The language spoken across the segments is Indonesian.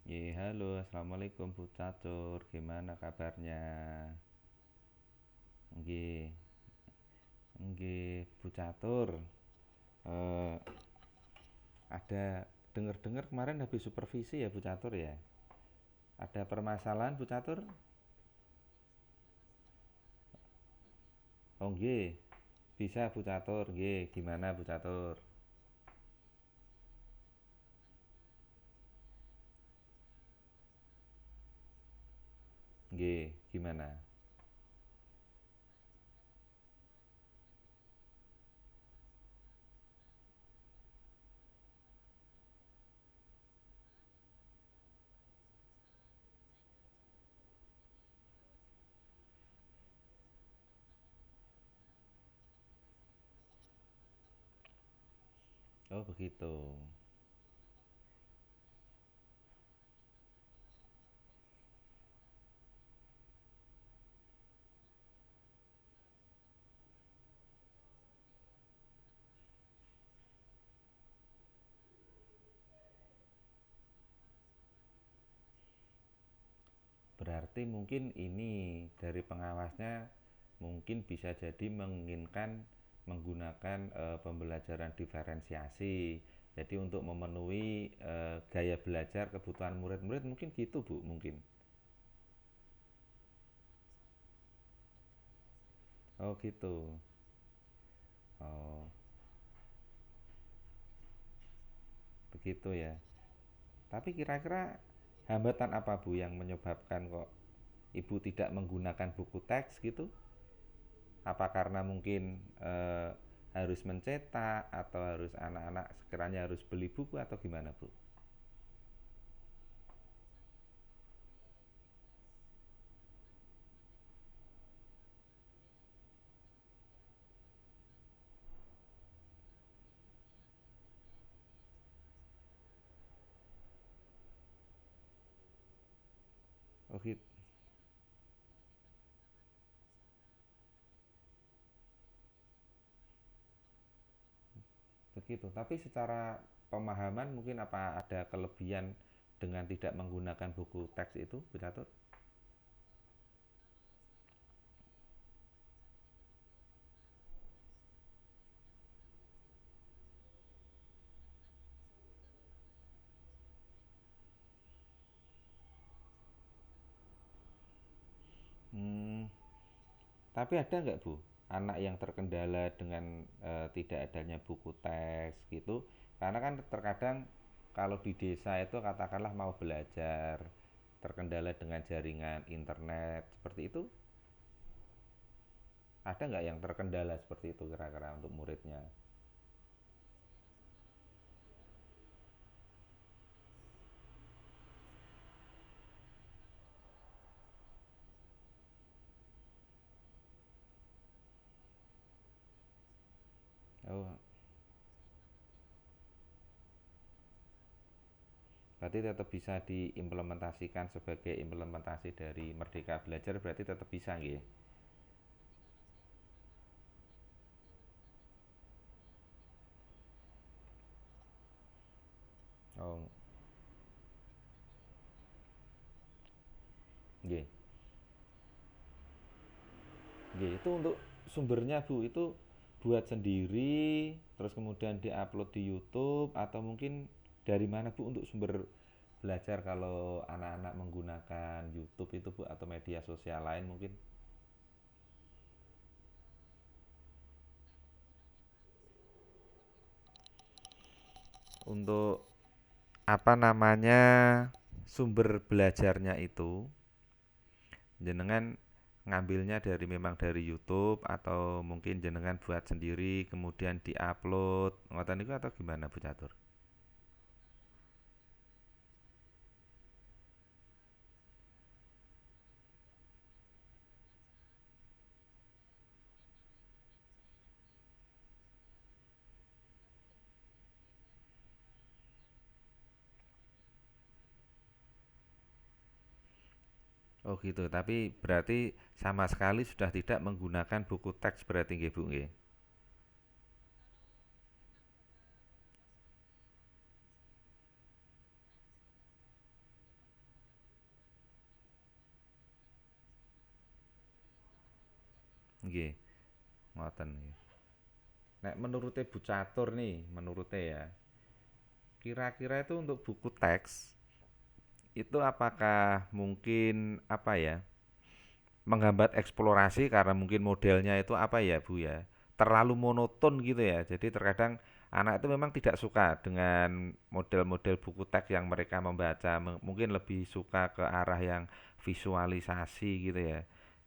Halo, assalamualaikum Bu Catur. Gimana kabarnya? Nggih, nggih, Bu Catur. Eh, ada dengar-dengar kemarin habis supervisi ya Bu Catur ya? Ada permasalahan Bu Catur? Oh nggih, bisa Bu Catur. Nggih, gimana Bu Catur? Nggih, gimana? Oh begitu. Berarti mungkin ini dari pengawasnya mungkin bisa jadi menginginkan menggunakan pembelajaran diferensiasi. Jadi untuk memenuhi gaya belajar kebutuhan murid-murid mungkin gitu Bu, mungkin. Oh gitu. Oh, begitu ya. Tapi kira-kira hambatan apa Bu yang menyebabkan kok Ibu tidak menggunakan buku teks gitu? Apa karena mungkin harus mencetak atau harus anak-anak sekiranya harus beli buku atau gimana Bu? Oh gitu. Begitu. Tapi secara pemahaman mungkin apa ada kelebihan dengan tidak menggunakan buku teks itu, Bu Catur? Hmm, tapi ada nggak Bu, anak yang terkendala dengan tidak adanya buku teks gitu? Karena kan terkadang kalau di desa itu katakanlah mau belajar terkendala dengan jaringan internet seperti itu, ada nggak yang terkendala seperti itu kira-kira untuk muridnya? Oh, berarti tetap bisa diimplementasikan sebagai implementasi dari Merdeka Belajar berarti tetap bisa nggih? Oh, nggih. Nggih, itu untuk sumbernya Bu, itu buat sendiri terus kemudian diupload di YouTube atau mungkin dari mana Bu untuk sumber belajar kalau anak-anak menggunakan YouTube itu Bu atau media sosial lain mungkin untuk apa namanya sumber belajarnya itu jenengan ngambilnya dari memang dari YouTube atau mungkin jenengan buat sendiri kemudian diupload ngoten niku atau gimana Bu Catur? Oh gitu, tapi berarti sama sekali sudah tidak menggunakan buku teks berarti nggih Bu nggih. Nggih, ngoten nggih. Nek menurute Bu Catur nih, menurute ya, kira-kira itu untuk buku teks itu apakah mungkin apa ya? Menghambat eksplorasi karena mungkin modelnya itu apa ya Bu ya, terlalu monoton gitu ya. Jadi terkadang anak itu memang tidak suka dengan model-model buku teks yang mereka membaca, mungkin lebih suka ke arah yang visualisasi gitu ya.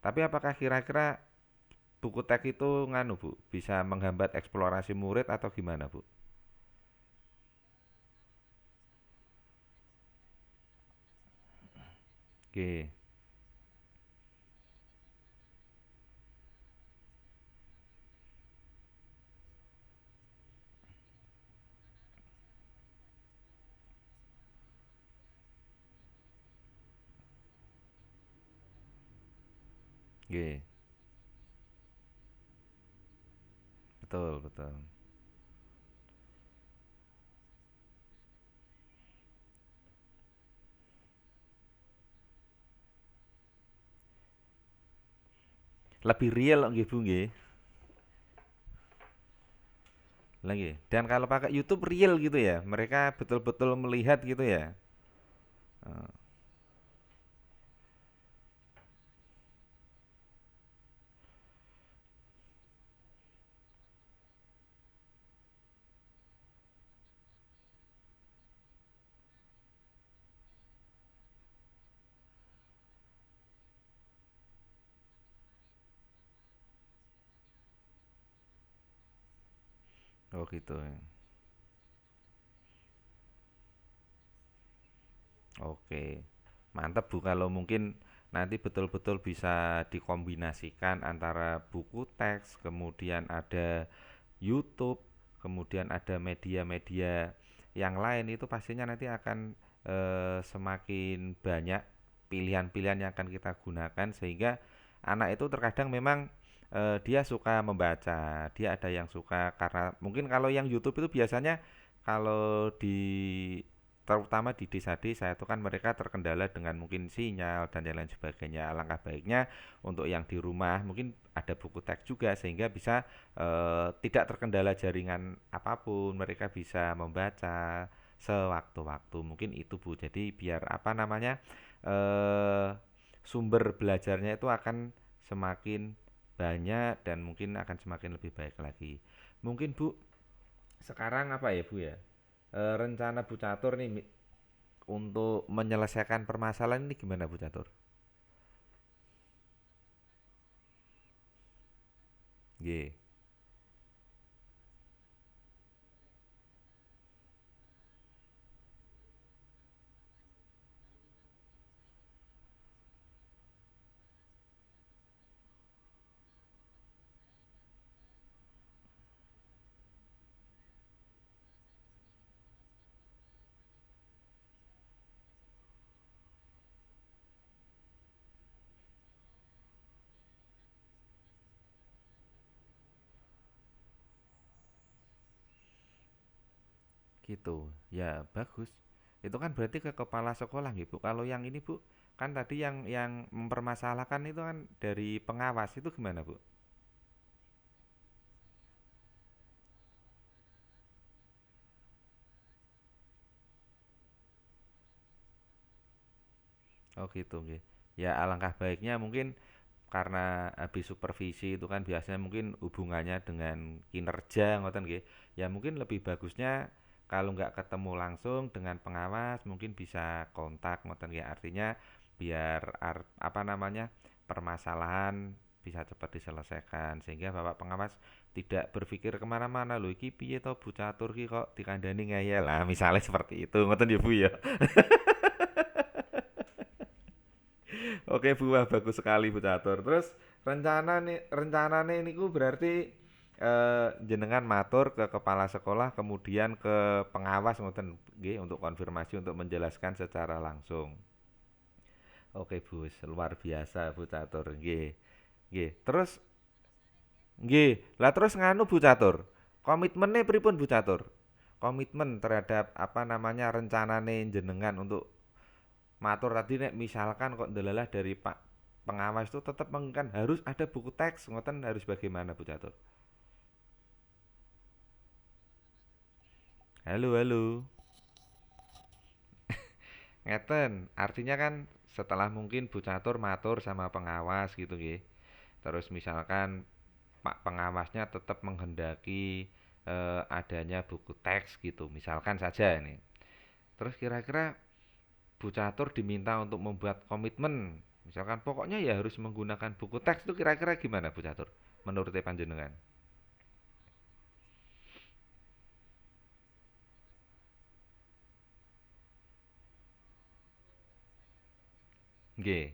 Tapi apakah kira-kira buku teks itu nganu Bu, bisa menghambat eksplorasi murid atau gimana Bu? Oke, oke, betul betul. Lebih real nggih Bu nggih. Lagi. Dan kalau pakai YouTube real gitu ya, mereka betul-betul melihat gitu ya. Eh, Oh gitu ya. Oke. Mantap Bu kalau mungkin nanti betul-betul bisa dikombinasikan antara buku teks, kemudian ada YouTube, kemudian ada media-media yang lain itu pastinya nanti akan semakin banyak pilihan-pilihan yang akan kita gunakan sehingga anak itu terkadang memang dia suka membaca, dia ada yang suka karena mungkin kalau yang YouTube itu biasanya kalau di terutama di desa-desa itu kan mereka terkendala dengan mungkin sinyal dan lain-lain sebagainya. Alangkah baiknya untuk yang di rumah mungkin ada buku teks juga sehingga bisa tidak terkendala jaringan apapun, mereka bisa membaca sewaktu-waktu. Mungkin itu Bu. Jadi biar apa namanya sumber belajarnya itu akan semakin banyak dan mungkin akan semakin lebih baik lagi. Mungkin Bu, sekarang apa ya Bu ya? Rencana Bu Catur nih untuk menyelesaikan permasalahan ini gimana Bu Catur? G. Gitu. Ya, bagus. Itu kan berarti ke kepala sekolah gitu. Kalau yang ini Bu, kan tadi yang mempermasalahkan itu kan dari pengawas itu gimana Bu? Oh gitu nggih. Ya alangkah baiknya mungkin karena habis supervisi itu kan biasanya mungkin hubungannya dengan kinerja ngoten nggih. Ya mungkin lebih bagusnya kalau nggak ketemu langsung dengan pengawas mungkin bisa kontak ngoten nggih. Artinya biar apa namanya permasalahan bisa cepat diselesaikan sehingga Bapak pengawas tidak berpikir kemana-mana loh iki piye to Bu Catur ki kok dikandani ngeyel lah misalnya seperti itu ngoten ya Bu ya. Oke Bu, wah, bagus sekali Bu Catur. Terus rencanane niku berarti jenengan matur ke kepala sekolah kemudian ke pengawas ngoten nggih untuk konfirmasi untuk menjelaskan secara langsung. Oke Bu, luar biasa Bu Catur nggih. Nggih. Terus nggih. Lah terus nganu Bu Catur. Komitmennya pripun Bu Catur? Komitmen terhadap apa namanya rencanane jenengan untuk matur tadi nek misalkan kok ndelalah dari Pak pengawas itu tetap menginginkan harus ada buku teks, ngoten harus bagaimana Bu Catur? Halo, halo. Ngeten, artinya kan setelah mungkin Bu Catur matur sama pengawas gitu nggih. Terus misalkan Pak pengawasnya tetap menghendaki adanya buku teks gitu, misalkan saja ini. Terus kira-kira Bu Catur diminta untuk membuat komitmen, misalkan pokoknya ya harus menggunakan buku teks itu kira-kira gimana Bu Catur? Menurut panjenengan? Nggih,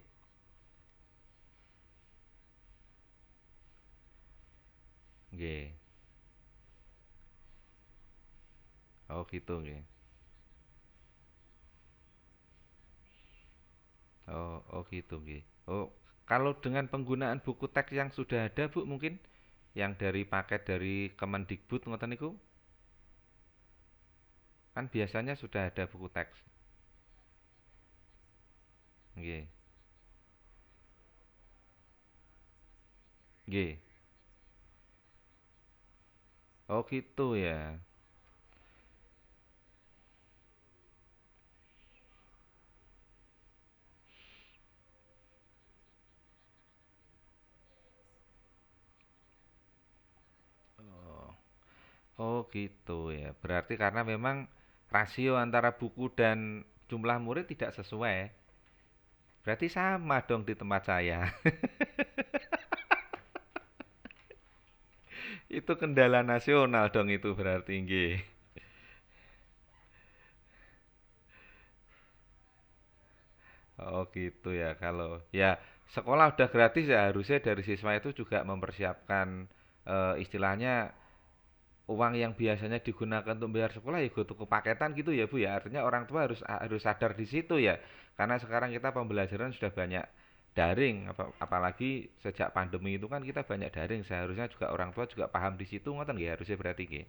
nggih. Oh gitu nggih. Oh, oh gitu nggih. Oh, kalau dengan penggunaan buku teks yang sudah ada Bu mungkin yang dari paket dari Kemendikbud ngoten niku kan biasanya sudah ada buku teks. Nggih. Nggih. Oh gitu ya. Oh. Oh gitu ya. Berarti karena memang rasio antara buku dan jumlah murid tidak sesuai. Berarti sama dong di tempat saya. Itu kendala nasional dong itu berarti nggih. Oh gitu ya. Kalau ya sekolah udah gratis ya harusnya dari siswa itu juga mempersiapkan istilahnya uang yang biasanya digunakan untuk bayar sekolah ya gue tuku paketan gitu ya Bu ya. Artinya orang tua harus harus sadar di situ ya. Karena sekarang kita pembelajaran sudah banyak daring apalagi sejak pandemi itu kan kita banyak daring. Seharusnya juga orang tua juga paham di situ ngoten nggih harusnya berarti nggih.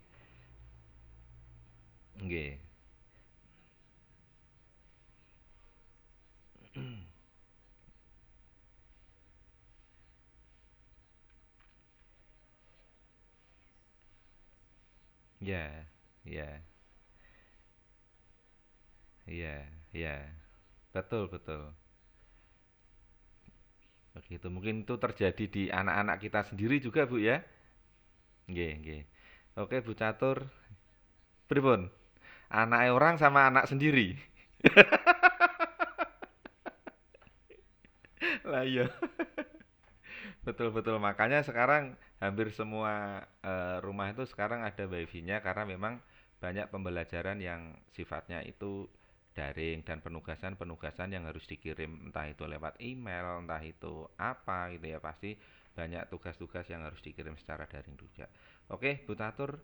Nggih. Ya, ya, ya, ya. Betul, betul. Begitu. Mungkin itu terjadi di anak-anak kita sendiri juga, Bu ya. Nggih, nggih. Oke, Bu Catur. Pripun? Anaknya orang sama anak sendiri. Lah iya. Betul, betul. Makanya sekarang hampir semua rumah itu sekarang ada wifi-nya karena memang banyak pembelajaran yang sifatnya itu daring dan penugasan-penugasan yang harus dikirim entah itu lewat email, entah itu apa gitu ya. Pasti banyak tugas-tugas yang harus dikirim secara daring juga. Oke, Bu Tatur,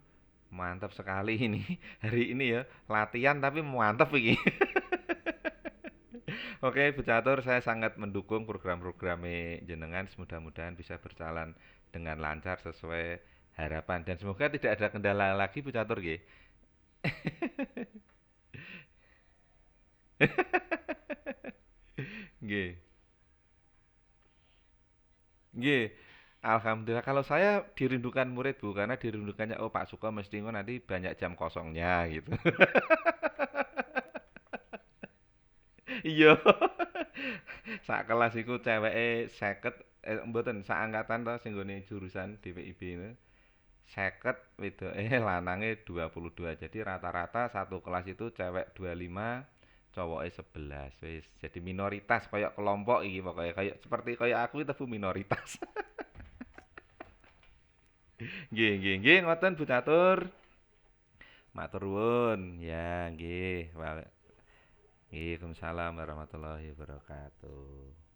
mantap sekali ini hari ini ya. Latihan tapi mantap ini. Oke, Bu Catur, saya sangat mendukung program-programnya jenengan. Mudah-mudahan bisa berjalan dengan lancar sesuai harapan dan semoga tidak ada kendala lagi Bu Catur nggih. Nggih. Nggih. Alhamdulillah kalau saya dirindukan murid Bu karena dirindukannya oh Pak Suko mesti engko nanti banyak jam kosongnya gitu. Iya. Sak kelas iku ceweke 50 mboten sak angkatan to sing nggone jurusan DPIB itu 50 wedoke lanange 22. Jadi rata-rata satu kelas itu cewek 25, cowoke 11. Wis jadi minoritas kayak kelompok iki pokoknya kayak seperti kayak aku itu Bu minoritas. Nggih, nggih, nggih ngoten Bu Catur. Matur nuwun. Ya, nggih. Waalaikumsalam warahmatullahi wabarakatuh.